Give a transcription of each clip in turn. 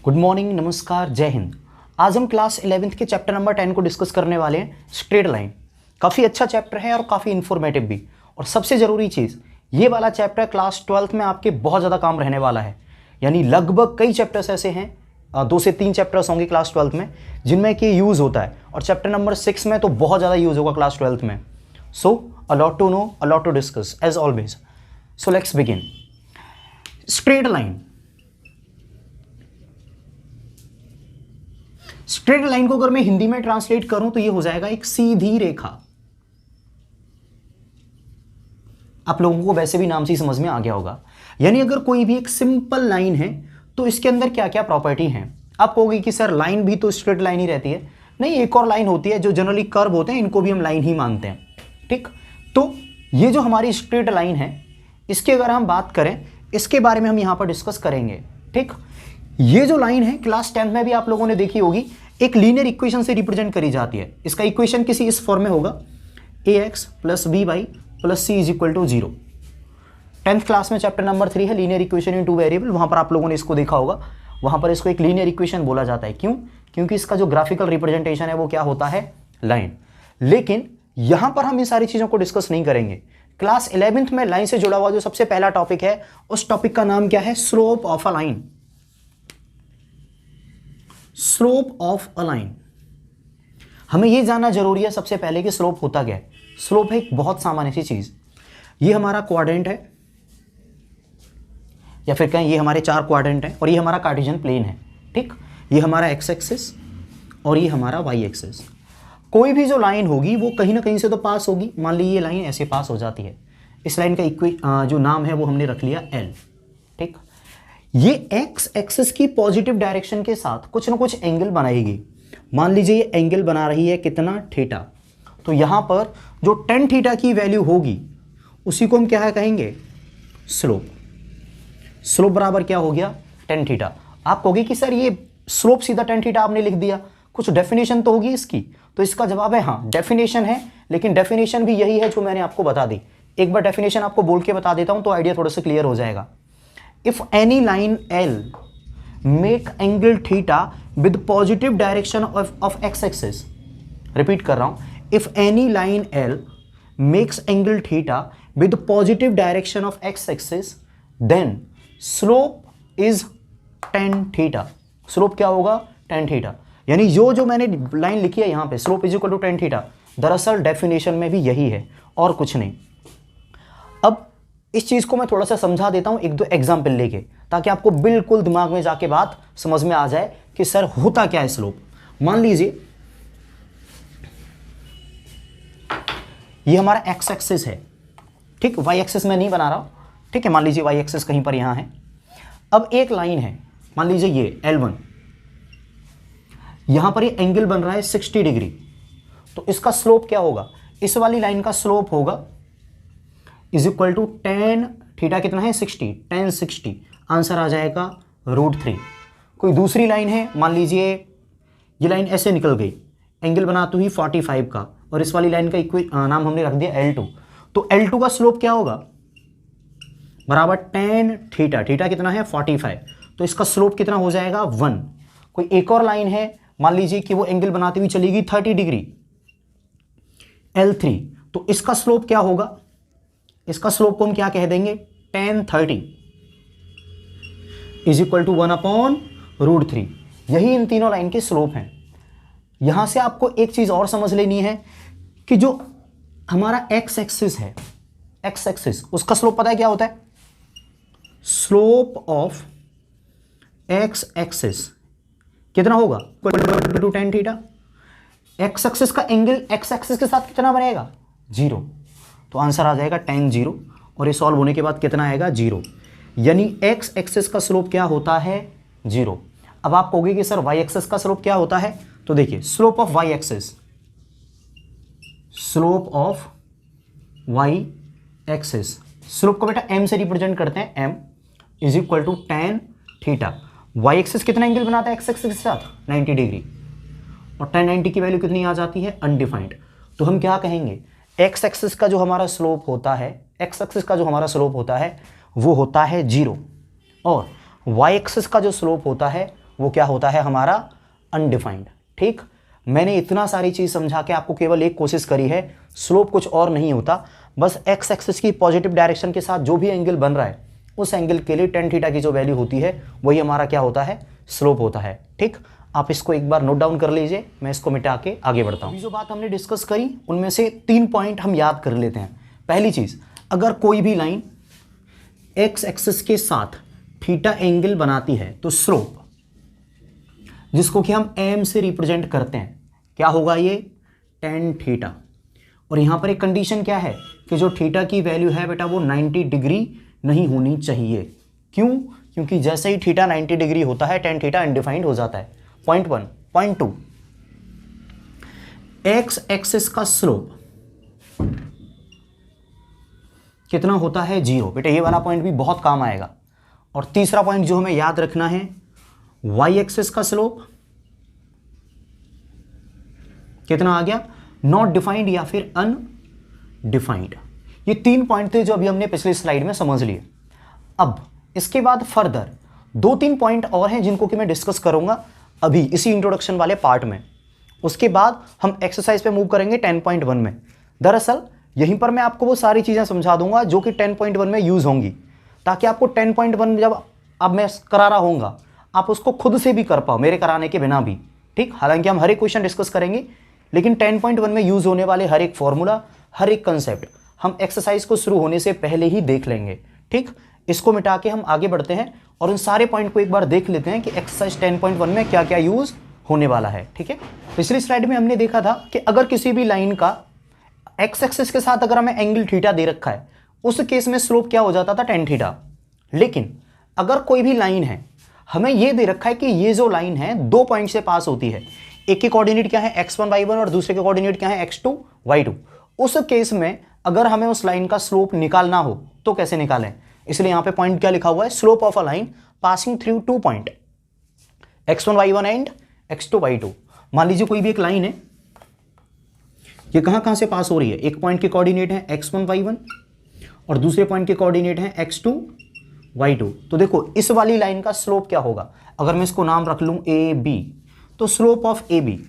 Good morning, नमस्कार, जय हिंद। आज हम क्लास 11th के चैप्टर नंबर 10 को डिस्कस करने वाले हैं, स्ट्रेट लाइन। काफ़ी अच्छा चैप्टर है और काफ़ी इन्फॉर्मेटिव भी। और सबसे ज़रूरी चीज़, ये वाला चैप्टर क्लास 12th में आपके बहुत ज़्यादा काम रहने वाला है। यानी लगभग कई चैप्टर्स ऐसे हैं, 2 से 3 चैप्टर्स होंगे क्लास 12th में जिनमें कि यूज़ होता है, और चैप्टर नंबर 6 में तो बहुत ज़्यादा यूज़ होगा क्लास 12th में। So a lot to know, a lot to discuss as always. So let's begin. Straight line. Straight line को अगर मैं हिंदी में ट्रांसलेट करूं तो ये हो जाएगा एक सीधी रेखा। आप लोगों को वैसे भी नाम से ही समझ में आ गया होगा। यानी अगर कोई भी एक सिंपल लाइन है तो इसके अंदर क्या क्या प्रॉपर्टी हैं। आप कहोगे कि सर लाइन भी तो स्ट्रेट लाइन ही रहती है। नहीं, एक और लाइन होती है जो जनरली कर्व होते हैं, इनको भी हम लाइन ही मानते हैं। ठीक, तो ये जो हमारी स्ट्रेट लाइन है, इसकी अगर हम बात करें, इसके बारे में हम यहां पर डिस्कस करेंगे। ठीक, ये जो लाइन है क्लास 10th में भी आप लोगों ने देखी होगी, एक लीनियर इक्वेशन से रिप्रेजेंट करी जाती है। इसका इक्वेशन किसी इस फॉर्म में होगा, ax + by + c = 0। 10th class में चैप्टर नंबर 3 है linear equation in two variable, वहां पर आप लोगों ने इसको देखा होगा। वहां पर इसको एक लीनियर इक्वेशन बोला जाता है। क्यों? क्योंकि इसका जो ग्राफिकल रिप्रेजेंटेशन है वो क्या होता है, लाइन। लेकिन यहां पर हम इन सारी चीजों को डिस्कस नहीं करेंगे। क्लास 11th में लाइन से जुड़ा हुआ जो सबसे पहला टॉपिक है, उस टॉपिक का नाम क्या है, slope of a line. Slope of a line. हमें यह जानना जरूरी है सबसे पहले कि स्लोप होता क्या है। स्लोप है एक बहुत सामान्य सी चीज। ये हमारा क्वाड्रेंट है, या फिर कहें ये हमारे 4 क्वाड्रेंट हैं, और ये हमारा कार्टेशियन प्लेन है। ठीक, ये हमारा एक्स एक्सिस और ये हमारा वाई एक्सिस। कोई भी जो लाइन होगी वो कहीं ना कहीं से तो पास होगी। मान लीजिए ये लाइन ऐसे पास हो जाती है। इस लाइन का जो नाम है वो हमने रख लिया एल। ठीक, ये एक्स एक्सिस की पॉजिटिव डायरेक्शन के साथ कुछ ना कुछ एंगल बनाएगी। मान लीजिए ये एंगल बना रही है कितना, थीटा। तो यहां पर जो tan थीटा की वैल्यू होगी उसी को हम क्या कहेंगे, स्लोप। स्लोप बराबर क्या हो गया, tan थीटा। आप कहोगे कि सर ये स्लोप सीधा tan थीटा आपने लिख दिया, कुछ डेफिनेशन तो होगी इसकी। तो इसका जवाब है हाँ, डेफिनेशन है, लेकिन डेफिनेशन भी यही है जो मैंने आपको बता दी। एक बार डेफिनेशन आपको बोल के बता देता हूं तो आइडिया थोड़ा सा क्लियर हो जाएगा। If any line L make angle theta with positive direction of x-axis, repeat कर रहा हूं, if any line L makes angle theta with positive direction of x-axis, then slope is tan theta. Slope क्या होगा, tan theta। यानी जो मैंने line लिखी है यहां पे, slope is equal to tan theta, दरअसल डेफिनेशन में भी यही है और कुछ नहीं। अब इस चीज को मैं थोड़ा सा समझा देता हूं 1-2 एग्जाम्पल लेके, ताकि आपको बिल्कुल दिमाग में जाके बात समझ में आ जाए कि सर होता क्या है स्लोप। मान लीजिए ये हमारा एक्स एक्सिस है। ठीक, वाई एक्सिस में नहीं बना रहा हूं। ठीक है, मान लीजिए वाई एक्सिस कहीं पर यहां है। अब एक लाइन है, मान लीजिए ये L1, यहां पर ये एंगल बन रहा है 60 डिग्री। तो इसका स्लोप क्या होगा, इस वाली लाइन का स्लोप होगा = tan थीटा कितना है, 60, tan 60। आंसर आ जाएगा √3। कोई दूसरी लाइन है, मान लीजिए ये लाइन ऐसे निकल गई, एंगल बनाती हुई 45 का, और इस वाली लाइन का नाम हमने रख दिया L2। तो L2 का स्लोप क्या होगा, बराबर tan थीटा। थीटा कितना है, 45। तो इसका स्लोप कितना हो जाएगा, 1। कोई एक और लाइन है, मान लीजिए कि वो एंगल बनाती हुई चलेगी 30 डिग्री, L3। तो इसका स्लोप क्या होगा, इसका स्लोप को हम क्या कह देंगे, tan 30 = 1/√3। यही इन तीनों लाइन के स्लोप हैं। यहां से आपको एक चीज और समझ लेनी है कि जो हमारा एक्स एक्सिस है, एक्स एक्सिस, उसका स्लोप पता है क्या होता है, स्लोप ऑफ एक्स एक्सिस कितना होगा, = tan थीटा। एक्स एक्सिस का एंगल एक्स एक्सिस के साथ कितना बनेगा, 0। तो आंसर आ जाएगा tan 0, और ये सॉल्व होने के बाद कितना आएगा, 0। यानी एक्स एक्सिस का स्लोप क्या होता है, 0। अब आप कहोगे कि सर वाई एक्सिस का स्लोप क्या होता है, तो देखिए slope of Y axis, slope of Y axis, slope को बेटा m से रिप्रेजेंट करते हैं, m = tan थीटा। वाई एक्सिस कितना एंगल बनाता है एक्स एक्सिस के साथ, 90 डिग्री, और tan 90 की वैल्यू कितनी आ जाती है, अनडिफाइंड। तो हम क्या कहेंगे, एक्स एक्सिस का जो हमारा स्लोप होता है, एक्स एक्सिस का जो हमारा स्लोप होता है वो होता है 0, और वाई एक्सिस का जो स्लोप होता है वो क्या होता है हमारा अनडिफाइंड। ठीक, मैंने इतना सारी चीज़ समझा के आपको केवल एक कोशिश करी है, स्लोप कुछ और नहीं होता, बस एक्स एक्सिस की पॉजिटिव डायरेक्शन के साथ जो भी एंगल बन रहा है उस एंगल के लिए टेन थीटा की जो वैल्यू होती है वही हमारा क्या होता है, स्लोप होता है। ठीक, आप इसको एक बार नोट डाउन कर लीजिए, मैं इसको मिटा के आगे बढ़ता हूँ। जो बात हमने डिस्कस करी उनमें से 3 पॉइंट हम याद कर लेते हैं। पहली चीज़, अगर कोई भी लाइन एक्स एक्सिस के साथ थीटा एंगल बनाती है तो स्लोप, जिसको कि हम एम से रिप्रेजेंट करते हैं, क्या होगा ये, टेन थीटा। और यहां पर एक कंडीशन क्या है कि जो थीटा की वैल्यू है बेटा वो 90 डिग्री नहीं होनी चाहिए। क्यों? क्योंकि जैसे ही थीटा 90 डिग्री होता है टेन थीटा अनडिफाइंड हो जाता है। पॉइंट 1। पॉइंट 2, एक्स एक्सिस का स्लोप कितना होता है, 0। बेटा ये वाला पॉइंट भी बहुत काम आएगा। और तीसरा पॉइंट जो हमें याद रखना है, वाई एक्सिस का स्लोप कितना आ गया, नॉट डिफाइंड या फिर अनडिफाइंड। ये 3 पॉइंट थे जो अभी हमने पिछली स्लाइड में समझ लिए। अब इसके बाद फर्दर 2-3 पॉइंट और हैं जिनको कि मैं डिस्कस करूंगा अभी इसी इंट्रोडक्शन वाले पार्ट में। उसके बाद हम एक्सरसाइज पे मूव करेंगे 10.1 में। दरअसल यहीं पर मैं आपको वो सारी चीज़ें समझा दूंगा जो कि 10.1 में यूज़ होंगी, ताकि आपको 10.1 जब अब मैं करा रहा होऊंगा आप उसको खुद से भी कर पाओ, मेरे कराने के बिना भी। ठीक, हालांकि हम हर एक क्वेश्चन डिस्कस करेंगे, लेकिन 10.1 में यूज़ होने वाले हर एक फॉर्मूला, हर एक कंसेप्ट हम एक्सरसाइज को शुरू होने से पहले ही देख लेंगे। ठीक, इसको मिटा के हम आगे बढ़ते हैं और उन सारे पॉइंट को एक बार देख लेते हैं कि एक्सरसाइज 10.1 में क्या क्या यूज़ होने वाला है। ठीक है, पिछली स्लाइड में हमने देखा था कि अगर किसी भी लाइन का एक्स एक्सिस के साथ अगर हमें एंगल थीटा दे रखा है, उस केस में स्लोप क्या हो जाता था, टेन थीटा। लेकिन अगर कोई भी लाइन है, हमें यह दे रखा है कि ये जो लाइन है 2 पॉइंट से पास होती है, एक के कोऑर्डिनेट क्या है x1 y1 और दूसरे के कोऑर्डिनेट क्या है x2 y2। उस केस में अगर हमें उस लाइन का स्लोप निकालना हो तो कैसे निकालें, इसलिए यहां पे पॉइंट क्या लिखा हुआ है, slope of a line passing through 2 point x1 y1 and x2 y2। मान लीजिए कोई भी एक लाइन है, ये कहां से पास हो रही है, एक पॉइंट के कोऑर्डिनेट है x1 y1 और दूसरे पॉइंट के कोऑर्डिनेट है x2 y2। तो देखो इस वाली लाइन का स्लोप क्या होगा, अगर मैं इसको नाम रख लूं ए बी, तो स्लोप ऑफ ए बी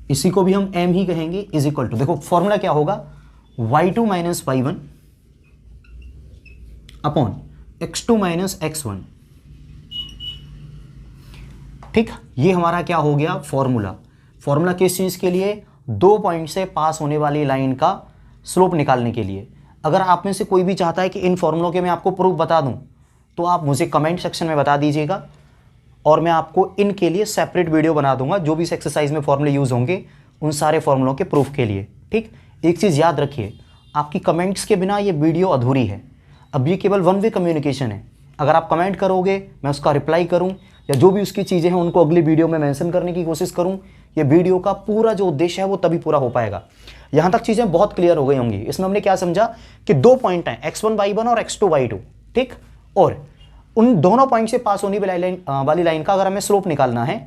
इसी को भी हम m ही कहेंगे, इज इक्वल टू, देखो फॉर्मूला क्या होगा, y2 minus y1 upon x2 minus x1। ठीक, ये हमारा क्या हो गया, फॉर्मूला। फॉर्मूला किस चीज के लिए, 2 पॉइंट से पास होने वाली लाइन का स्लोप निकालने के लिए। अगर आप में से कोई भी चाहता है कि इन फॉर्मूलों के मैं आपको प्रूफ बता दूं, तो आप मुझे कमेंट सेक्शन में बता दीजिएगा और मैं आपको इनके लिए सेपरेट वीडियो बना दूंगा, जो भी इस एक्सरसाइज में फॉर्मूले यूज होंगे उन सारे फॉर्मूलों के प्रूफ के लिए। ठीक, एक चीज़ याद रखिए, आपकी कमेंट्स के बिना ये वीडियो अधूरी है। अब ये केवल 1 वे कम्युनिकेशन है, अगर आप कमेंट करोगे मैं उसका रिप्लाई करूँ या जो भी उसकी चीज़ें हैं उनको अगली वीडियो में मेंशन करने की कोशिश करूँ, ये वीडियो का पूरा जो उद्देश्य है वो तभी पूरा हो पाएगा। यहाँ तक चीज़ें बहुत क्लियर हो गई होंगी। इसमें हमने क्या समझा कि 2 पॉइंट हैं x1 y1 और x2 y2। ठीक, और उन दोनों पॉइंट से पास होने वाली लाइन का अगर हमें स्लोप निकालना है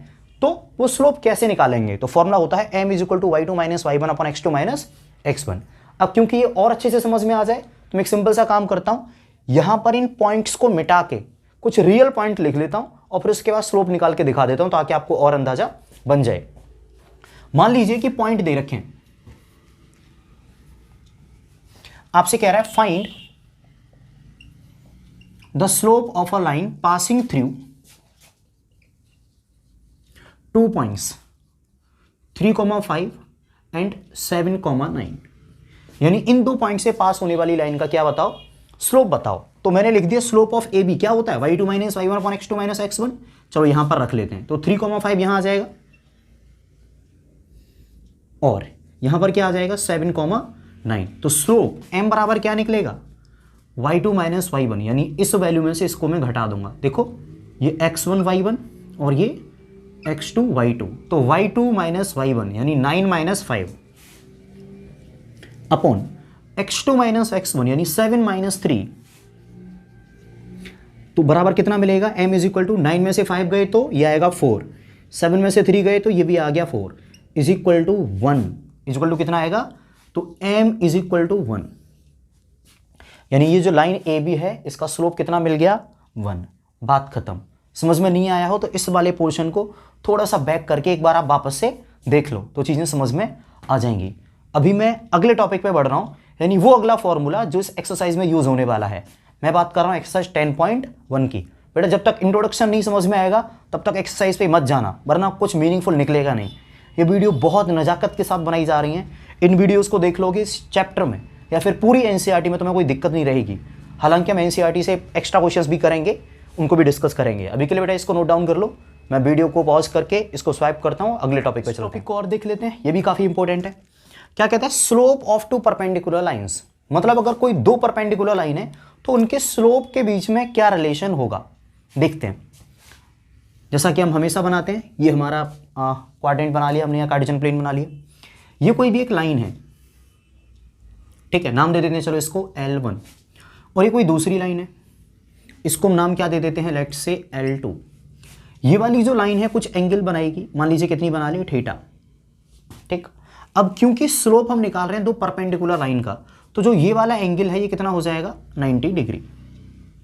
तो वो स्लोप कैसे निकालेंगे, तो फॉर्मूला होता है m is equal to y2 minus y1 upon x2 minus x1। अब क्योंकि ये और अच्छे से समझ में आ जाए तो मैं एक सिंपल सा काम करता हूं, यहां पर इन पॉइंट्स को मिटा के कुछ रियल पॉइंट लिख लेता हूं और फिर उसके बाद स्लोप निकाल के दिखा देता हूं ताकि आपको और अंदाजा बन जाए। मान लीजिए कि पॉइंट दे रखे हैं, आपसे कह रहा है find the slope of a line passing through 2 points 3,5 and 7,9। यानी इन 2 पॉइंट से पास होने वाली लाइन का क्या बताओ, स्लोप बताओ। तो मैंने लिख दिया स्लोप ऑफ ए बी क्या होता है, y2 minus y1 upon x2 minus x1। चलो यहां पर रख लेते हैं, तो 3,5 यहां आ जाएगा और यहां पर क्या आ जाएगा 7,9। तो स्लोप m बराबर क्या निकलेगा, y2 माइनस y1, यानी इस वैल्यू में से इसको मैं घटा दूंगा। देखो ये x1 y1 और ये x2 y2, तो y2 माइनस y1 यानी 9 minus 5 upon x2 minus x1 यानी 7 माइनस 3, तो बराबर कितना मिलेगा, m इज इक्वल टू 9 में से 5 गए तो ये आएगा 4, 7 में से 3 गए तो ये भी आ गया 4, is equal to 1। Is equal to कितना आएगा, तो m इज इक्वल टू 1। यानी ये जो लाइन ए बी है इसका स्लोप कितना मिल गया 1। बात खत्म। समझ में नहीं आया हो तो इस वाले पोर्शन को थोड़ा सा बैक करके एक बार आप वापस से देख लो तो चीज़ें समझ में आ जाएंगी। अभी मैं अगले टॉपिक पे बढ़ रहा हूँ, यानी वो अगला फॉर्मूला जो इस एक्सरसाइज में यूज होने वाला है। मैं बात कर रहा हूँ एक्सरसाइज 10.1 की। बेटा जब तक इंट्रोडक्शन नहीं समझ में आएगा तब तक एक्सरसाइज पे मत जाना, वरना कुछ मीनिंगफुल निकलेगा नहीं। ये वीडियो बहुत नज़ाकत के साथ बनाई जा रही हैं। इन वीडियोज़ को देख लोगे इस चैप्टर में या फिर पूरी एनसीईआरटी में तुम्हें कोई दिक्कत नहीं रहेगी। हालांकि हम एनसीईआरटी से एक्स्ट्रा क्वेश्चंस भी करेंगे, उनको भी डिस्कस करेंगे। अभी के लिए बेटा इसको नोट डाउन कर लो। मैं वीडियो को पॉज करके इसको स्वाइप करता हूँ, अगले टॉपिक पे चलो। टॉपिक को और देख लेते हैं, ये भी काफ़ी इंपॉर्टेंट है। क्या कहता है? Slope of 2 perpendicular lines. मतलब अगर कोई 2 परपेंडिकुलर लाइन है तो उनके स्लोप के बीच में क्या रिलेशन होगा, देखते हैं। जैसा कि हम हमेशा बनाते हैं, ये हमारा क्वाड्रेंट बना लिया हमने, या कार्टेशियन प्लेन बना लिया। ये कोई भी एक लाइन है, ठीक है, नाम दे देते हैं चलो इसको L1। और ये कोई दूसरी लाइन है, इसको हम नाम क्या दे देते हैं, लेट्स से L2। ये वाली जो लाइन है कुछ एंगल बनाएगी, मान लीजिए कितनी बना ली, थीटा। ठीक, अब क्योंकि स्लोप हम निकाल रहे हैं 2 परपेंडिकुलर लाइन का, तो जो ये वाला एंगल है ये कितना हो जाएगा, 90 डिग्री।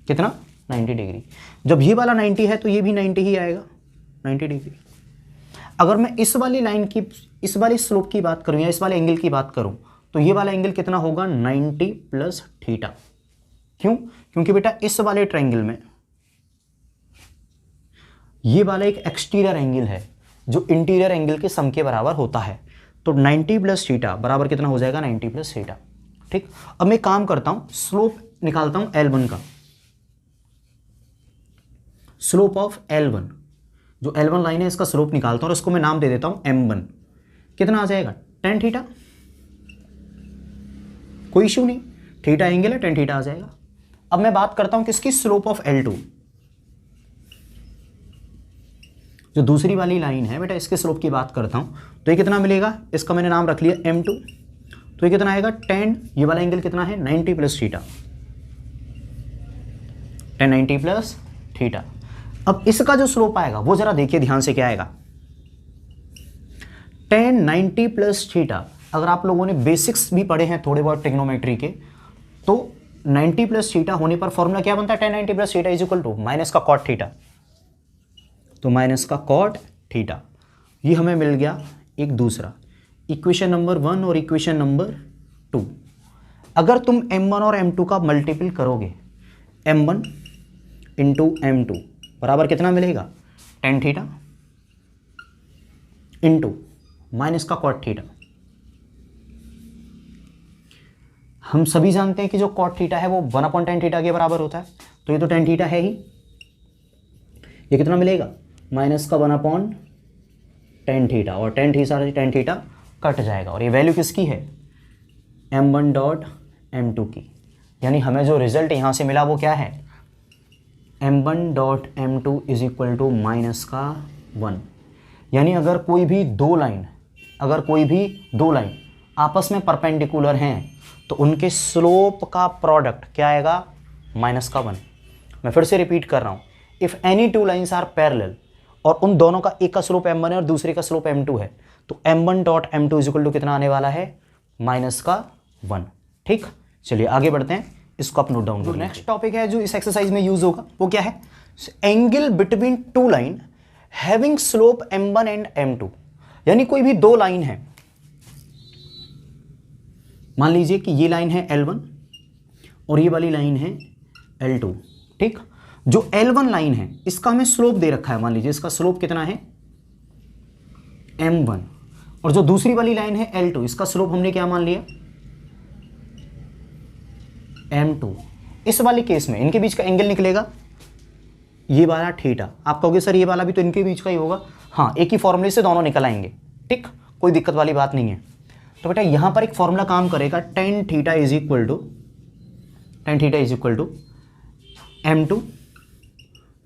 कितना, 90 डिग्री। जब ये वाला 90 है तो ये भी 90 ही आएगा, 90 डिग्री। अगर मैं इस वाली लाइन की, इस वाली स्लोप की बात करूं या इस वाले एंगल की बात करूं तो ये वाला एंगल कितना होगा, 90 प्लस थीटा। क्यों? क्योंकि बेटा इस वाले ट्रायंगल में ये वाला एक एक्सटीरियर एंगल है जो इंटीरियर एंगल के सम के बराबर होता है। तो 90 प्लस थीटा बराबर कितना हो जाएगा, 90 प्लस थीटा। ठीक, अब मैं काम करता हूं, स्लोप निकालता हूं L1 का। स्लोप ऑफ L1, जो L1 लाइन है इसका स्लोप निकालता हूं और इसको मैं नाम दे देता हूं M1। कितना आ जाएगा, tan थीटा। कोई इश्यू नहीं, थीटा एंगल है, tan थीटा आ जाएगा। अब मैं बात करता हूं किसकी, स्लोप ऑफ L2। जो दूसरी वाली लाइन है बेटा इसके स्लोप की बात करता हूं तो ये कितना मिलेगा, इसका मैंने नाम रख लिया M2। तो ये कितना आएगा, tan, ये वाला एंगल कितना है, 90 plus theta, tan 90 plus theta. अब इसका जो स्लोप आएगा वो जरा देखिए ध्यान से, क्या आएगा, tan 90 प्लस थीटा। अगर आप लोगों ने बेसिक्स भी पढ़े हैं थोड़े बहुत ट्रिग्नोमेट्री के, तो 90 प्लस थीटा होने पर फॉर्मूला क्या बनता है, tan 90 plus theta is equal to minus का कॉट थीटा। तो माइनस का कॉट थीटा, ये हमें मिल गया एक दूसरा, इक्वेशन नंबर 1 और इक्वेशन नंबर 2। अगर तुम M1 और M2 का मल्टीपल करोगे, M1 इंटू M2 बराबर कितना मिलेगा, tan थीटा इंटू माइनस का कॉट थीटा। हम सभी जानते हैं कि जो कॉट थीटा है वो 1/tan थीटा के बराबर होता है, तो ये तो tan थीटा है ही। ये कितना मिलेगा, माइनस का 1/tan थीटा, और tan थीटा कट जाएगा। और ये वैल्यू किसकी है, M1 डॉट M2 की। यानी हमें जो रिजल्ट यहाँ से मिला वो क्या है, M1 dot M2 is equal to minus का 1। यानी अगर कोई भी दो लाइन आपस में परपेंडिकुलर हैं तो उनके स्लोप का प्रोडक्ट क्या आएगा, माइनस का 1। मैं फिर से रिपीट कर रहा हूँ, if any two lines are parallel और उन दोनों का एक का स्लोप M1 है और दूसरे का स्लोप M2 है, तो M1 dot M2 is equal to कितना आने वाला है, माइनस का 1। ठीक, चलिए आगे बढ़ते हैं, इसको आप नोट डाउन करो। नेक्स्ट टॉपिक है जो इस एक्सरसाइज में यूज होगा वो क्या है, angle between two line having slope M1 and M2। यानी कोई भी दो लाइन है, मान लीजिए कि ये लाइन है L1 और ये वाली लाइन है L2। ठीक, जो L1 लाइन है इसका हमें स्लोप दे रखा है, मान लीजिए इसका स्लोप कितना है, M1। और जो दूसरी वाली लाइन है L2, इसका स्लोप हमने क्या मान लिया, M2। इस वाले केस में इनके बीच का एंगल निकलेगा ये वाला थीटा। आप कहोगे सर ये वाला भी तो इनके बीच का ही होगा, हाँ, एक ही फॉर्मूले से दोनों निकल आएंगे। ठीक, कोई दिक्कत वाली बात नहीं है। तो बेटा यहां पर एक फॉर्मूला काम करेगा, tan theta is equal to M2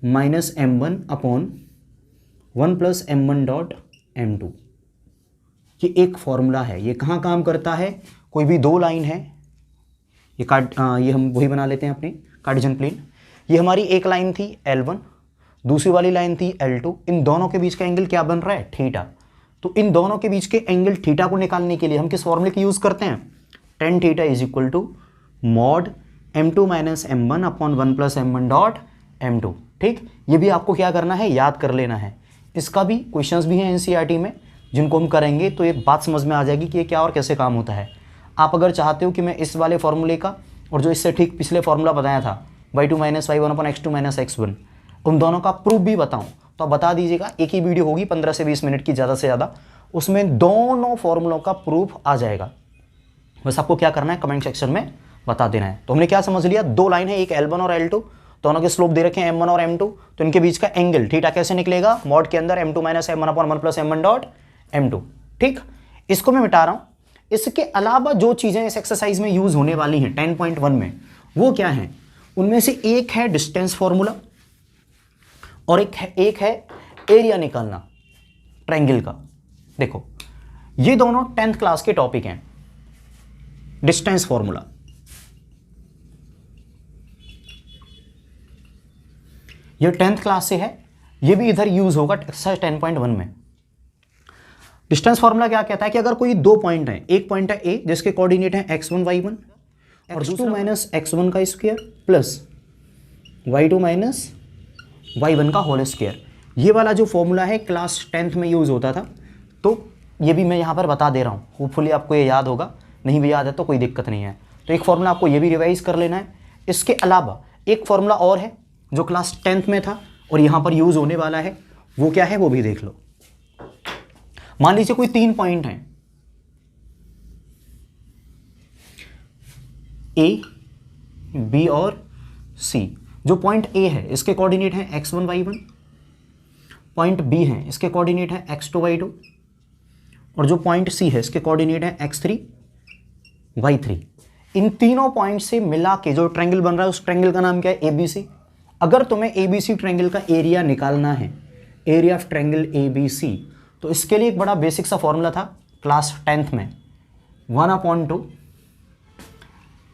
minus M1 upon 1 plus M1 dot M2। ये एक फॉर्मूला है, ये कहाँ काम करता है, कोई भी दो लाइन है, ये हम वही बना लेते हैं अपनी कार्टेशियन प्लेन। ये हमारी एक लाइन थी L1, दूसरी वाली लाइन थी L2, इन दोनों के बीच का एंगल क्या बन रहा है, थीटा। तो इन दोनों के बीच के एंगल थीटा को निकालने के लिए हम किस फॉर्मूले की यूज़ करते हैं, tan theta is equal to mod m2 minus m1 upon 1 plus m1 dot m2। ठीक, ये भी आपको क्या करना है, याद कर लेना है। इसका भी क्वेश्चंस भी हैं एनसीईआरटी में, जिनको हम करेंगे तो एक बात समझ में आ जाएगी कि ये क्या और कैसे काम होता है। आप अगर चाहते हो कि मैं इस वाले फॉर्मूले का और जो इससे ठीक पिछले फॉर्मूला बताया था y2 minus y1 upon x2 minus x1, उन दोनों का प्रूफ भी बताऊं तो आप बता दीजिएगा। एक ही वीडियो होगी 15 से 20 मिनट की, ज़्यादा से ज़्यादा, उसमें दोनों फॉर्मूलों का प्रूफ आ जाएगा। बस आपको क्या करना है, कमेंट सेक्शन में बता देना है। तो हमने क्या समझ लिया, दो लाइन है, एक L1 और L2, दोनों के स्लोप दे रखे हैं m1 और m2, तो इनके बीच का एंगल थीटा कैसे निकलेगा, मॉड के अंदर m2 minus m1 upon 1 plus m1 dot m2। ठीक, इसको मैं मिटा रहा हूं। इसके अलावा जो चीजें इस एक्सरसाइज में यूज होने वाली हैं 10.1 में, वो क्या है, उनमें से एक है डिस्टेंस फॉर्मूला और एक है एरिया निकालना ट्रायंगल का। देखो, ये दोनों 10th क्लास के टॉपिक हैं। डिस्टेंस फॉर्मूला, ये 10th क्लास से है, ये भी इधर यूज होगा एक्सरसाइज 10.1 में। डिस्टेंस फॉर्मूला क्या कहता है कि अगर कोई दो पॉइंट है, एक पॉइंट है ए जिसके कोऑर्डिनेट है x1 y1 और x2 माइनस x1 का square plus y2 minus y1 का होल स्क्वायर। ये वाला जो फॉर्मूला है क्लास 10th में यूज होता था, तो ये भी मैं यहाँ पर बता दे रहा हूँ। होपफुली आपको ये याद होगा, नहीं भी याद है तो कोई दिक्कत नहीं है। तो एक फॉर्मूला आपको ये भी रिवाइज कर लेना है। इसके अलावा एक फॉर्मूला और है जो क्लास 10th में था और यहाँ पर यूज होने वाला है, वो क्या है वो भी देख लो। मान लीजिए कोई 3 पॉइंट हैं, A, B और C। जो पॉइंट A है इसके कोऑर्डिनेट है x1 y1, पॉइंट B है इसके कोऑर्डिनेट है x2 y2 और जो पॉइंट C है इसके कोऑर्डिनेट है x3 y3। इन तीनों पॉइंट से मिला के जो ट्रायंगल बन रहा है उस ट्रायंगल का नाम क्या है, ABC। अगर तुम्हें ABC ट्रायंगल का एरिया निकालना है, एरिया ऑफ ट्रायंगल ABC, तो इसके लिए एक बड़ा बेसिक सा फॉर्मूला था क्लास 10th में, 1/2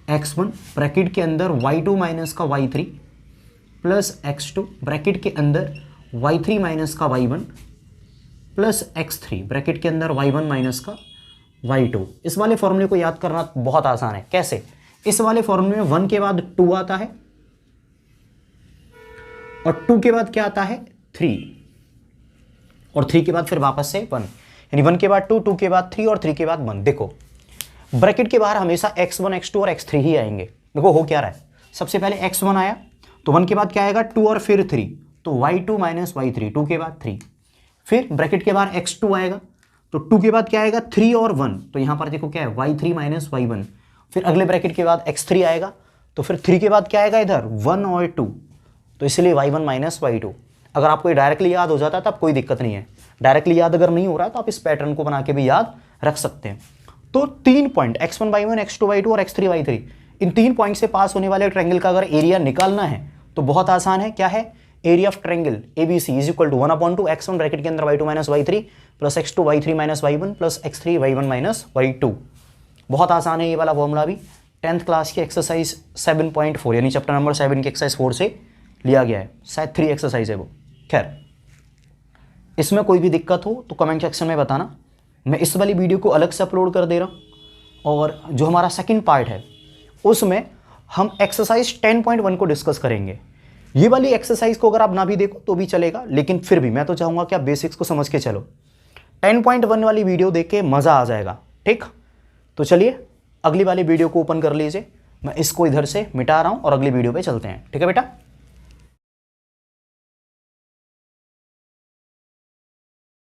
x1 ब्रैकेट के अंदर y2 माइनस का y3 प्लस x2 ब्रैकेट के अंदर y3 माइनस का y1 प्लस x3 ब्रैकेट के अंदर y1 माइनस का y2। इस वाले फॉर्मूले को याद करना बहुत आसान है। कैसे, इस वाले फॉर्मूले में 1 के बाद 2 आता है और 2 के बाद क्या आता है, 3, और 3 के बाद फिर वापस से 1, यानी 1 के बाद 2, 2 के बाद 3 और 3 के बाद 1। देखो, ब्रैकेट के बाहर हमेशा x1 x2 और x3 ही आएंगे। देखो हो क्या रहा है, सबसे पहले x1 आया तो 1 के बाद क्या आएगा, 2 और फिर 3, तो y2 माइनस y3, 2 के बाद 3। फिर ब्रैकेट के बाहर x2 आएगा तो 2 के बाद क्या आएगा, 3 और 1, तो यहां पर देखो क्या है, y3 माइनस y1। फिर अगले ब्रैकेट के बाद x3 आएगा तो फिर 3 के बाद क्या आएगा, इधर 1 और 2, तो इसलिए y1 माइनस y2। अगर आपको ये डायरेक्टली याद हो जाता है तब कोई दिक्कत नहीं है। डायरेक्टली याद अगर नहीं हो रहा है तो आप इस पैटर्न को बना के भी याद रख सकते हैं। तो 3 point x1 y1 x2 y2 और x3 y3, इन 3 पॉइंट से पास होने वाले ट्रायंगल का अगर एरिया निकालना है तो बहुत आसान है। क्या है, area of triangle ABC is equal to 1/2 x1 bracket के अंदर y2 minus y3 plus x2 y3 minus y1 plus x3 y1 minus y2। बहुत आसान है ये वाला फॉर्मूला भी। 10th क्लास की एक्सरसाइज 7.4 यानी चैप्टर नंबर 7 की एक्सरसाइज 4 से लिया गया है, शायद 3 एक्सरसाइज है वो। खैर, इसमें कोई भी दिक्कत हो तो कमेंट सेक्शन में बताना। मैं इस वाली वीडियो को अलग से अपलोड कर दे रहा हूँ और जो हमारा सेकंड पार्ट है उसमें हम एक्सरसाइज 10.1 को डिस्कस करेंगे। ये वाली एक्सरसाइज को अगर आप ना भी देखो तो भी चलेगा, लेकिन फिर भी मैं तो चाहूँगा कि आप बेसिक्स को समझ के चलो। 10.1 वाली वीडियो देख के मज़ा आ जाएगा। ठीक, तो चलिए अगली वाली वीडियो को ओपन कर लीजिए। मैं इसको इधर से मिटा रहा हूँ और अगली वीडियो पे चलते हैं। ठीक है बेटा।